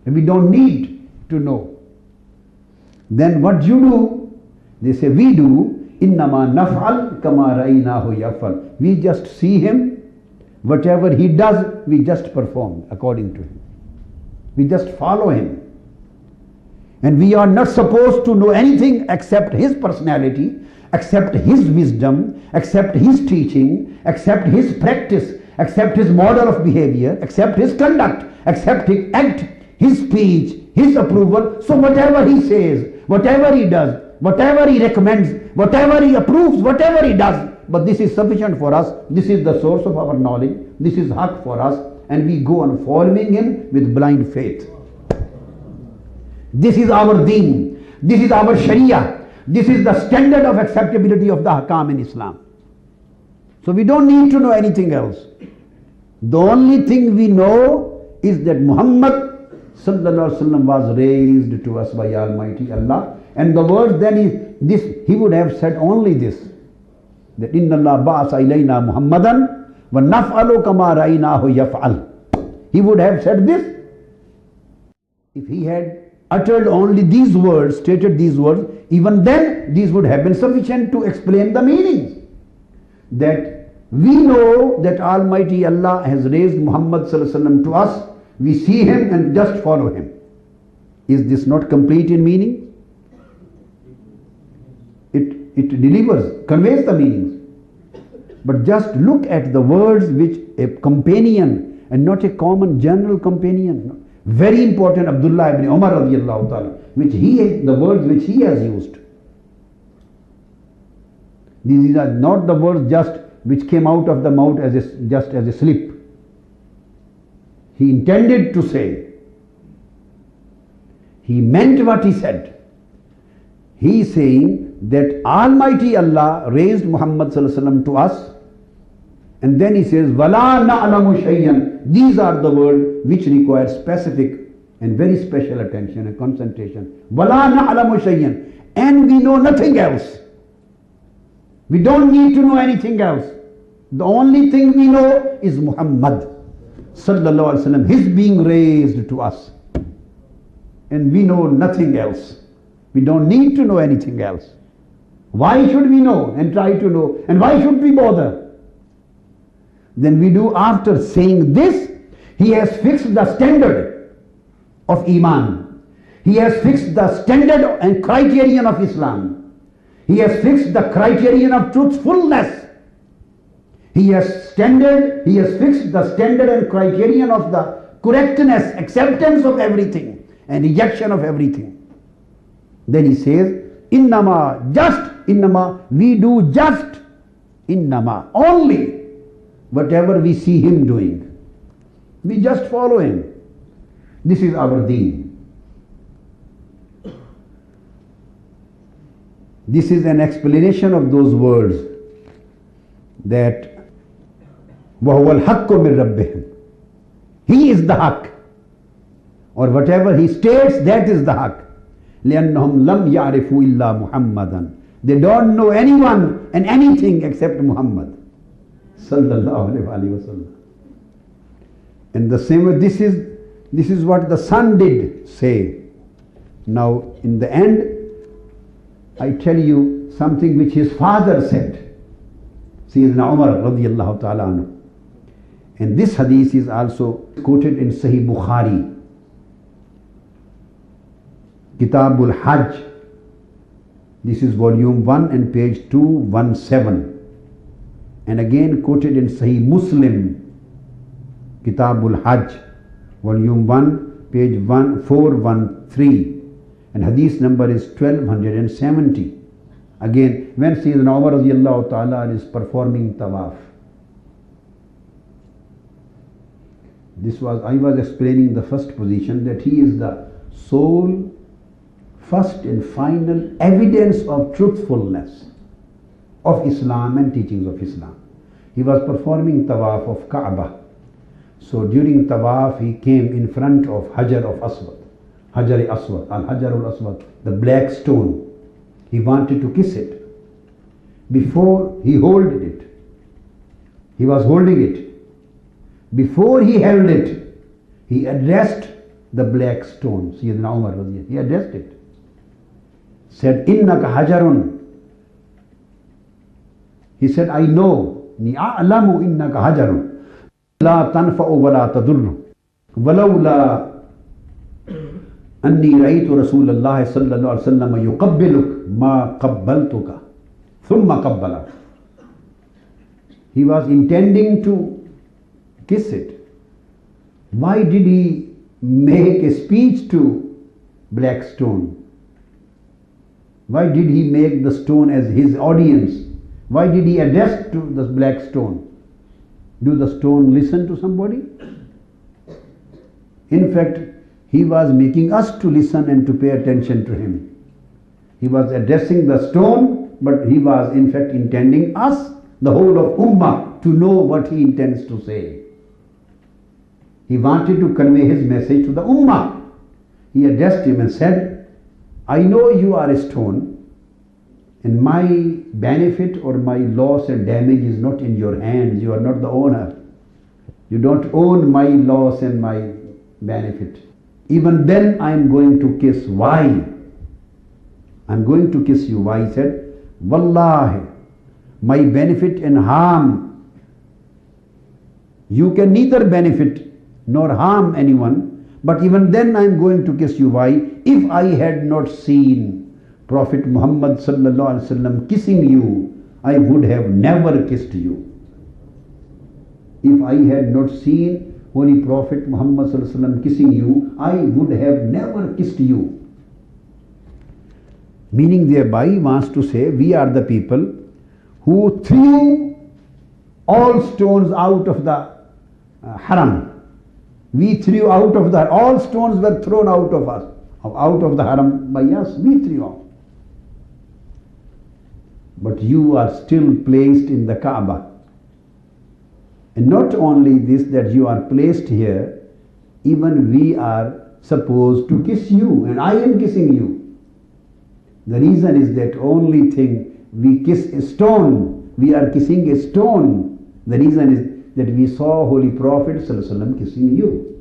And we don't need to know. Then what you do? They say, we do. Innama naf'al kama ra'aynahu yaf'al. We just see him. Whatever he does, we just perform according to him. We just follow him. And we are not supposed to know anything except his personality, except his wisdom, except his teaching, except his practice, except his model of behavior, except his conduct, except his act, his speech, his approval. So whatever he says, whatever he does, whatever he recommends, whatever he approves, whatever he does, but this is sufficient for us. This is the source of our knowledge. This is haq for us, and we go on following him with blind faith. This is our deen. This is our sharia. This is the standard of acceptability of the hakam in Islam. So we don't need to know anything else. The only thing we know is that Muhammad sallallahu alaihi wasallam was raised to us by Almighty Allah. And the word then is this, he would have said only this, that inna Allah ba'asa ilayna Muhammadan wa naf'alu kama ra'aynahu yaf'al. He would have said this if he had uttered only these words, stated these words. Even then these would have been sufficient to explain the meanings. That we know that Almighty Allah has raised Muhammad sallallahu alaihi wasallam to us. We see him and just follow him. Is this not complete in meaning? It delivers, conveys the meanings. But just look at the words which a companion, and not a common general companion, very important, Abdullah ibn Umar radiyallahu ta'ala, the words which he has used. These are not the words just which came out of the mouth just as a slip. He intended to say. He meant what he said. He is saying that Almighty Allah raised Muhammad sallallahu alaihi wasallam to us, and then he says, "Wala na'lamu shay'an." These are the words which require specific and very special attention and concentration. "Wala na'lamu shay'an," and we know nothing else. We don't need to know anything else. The only thing we know is Muhammad sallallahu alaihi wasallam, his being raised to us, and we know nothing else. We don't need to know anything else. Why should we know and try to know? And why should we bother? Then we do, after saying this, he has fixed the standard of Iman. He has fixed the standard and criterion of Islam. He has fixed the criterion of truthfulness. He has fixed the standard and criterion of the correctness, acceptance of everything and rejection of everything. Then he says, innama, just, innama, we do just, innama, only whatever we see him doing. We just follow him. This is our deen. This is an explanation of those words that وَهُوَ الْحَقُّ مِنْ رَبِّهِمْ. He is the haqq, or whatever he states, that is the haqq. لِأَنَّهُمْ لَمْ يَعْرِفُوا إِلَّا مُحَمَّدًا. They don't know anyone and anything except Muhammad sallallahu alaihi wasallam. And the same way, this is what the son did say. Now in the end, I tell you something which his father said, Sayyidina Umar radiyallahu ta'ala anhu. And this hadith is also quoted in Sahih Bukhari, Kitabul Hajj. This is volume 1 and page 217. And again quoted in Sahih Muslim, Kitabul Hajj, volume 1, page 413. And hadith number is 1270. Again, when Sayyidina Umar radiyallahu ta'ala is performing tawaf. I was explaining the first position, that he is the sole, first and final evidence of truthfulness of Islam and teachings of Islam. He was performing tawaf of Kaaba. So during tawaf he came in front of Hajar-Aswad, Al-Hajar-ul-Aswad, the black stone. He wanted to kiss it. Before he held it, he was holding it. Before he held it, he addressed the black stone. Sayyidina Umar, he addressed it. Said, Innaka hajarun. He said, I know. Ni a'lamu innaka hajarun. La tanfa'u wa la tadurru. Walawla anni ra'aytu Rasulullah sallallahu alaihi wasallam yuqabbiluk ma qabbaltuka. Thumma qabbala. He was intending to kiss it. Why did he make a speech to black stone? Why did he make the stone as his audience? Why did he address to the black stone? Do the stone listen to somebody? In fact, he was making us to listen and to pay attention to him. He was addressing the stone, but he was in fact intending us, the whole of Ummah, to know what he intends to say. He wanted to convey his message to the Ummah. He addressed him and said, I know you are a stone, and my benefit or my loss and damage is not in your hands. You are not the owner. You don't own my loss and my benefit. Even then I am going to kiss. Why? I am going to kiss you. Why? He said, Wallahi, my benefit and harm, you can neither benefit nor harm anyone, but even then I am going to kiss you. Why? If I had not seen Prophet Muhammad sallallahu alaihi wasallam kissing you, I would have never kissed you. If I had not seen Holy Prophet Muhammad sallallahu alaihi wasallam kissing you, I would have never kissed you. Meaning thereby he wants to say, we are the people who threw all stones out of the haram. We threw out of the, all stones were thrown out of us, out of the haram by us, we threw out. But you are still placed in the Kaaba. And not only this, that you are placed here, even we are supposed to kiss you, and I am kissing you. The reason is that only thing, we kiss a stone, we are kissing a stone. The reason is that we saw Holy Prophet ﷺ kissing you.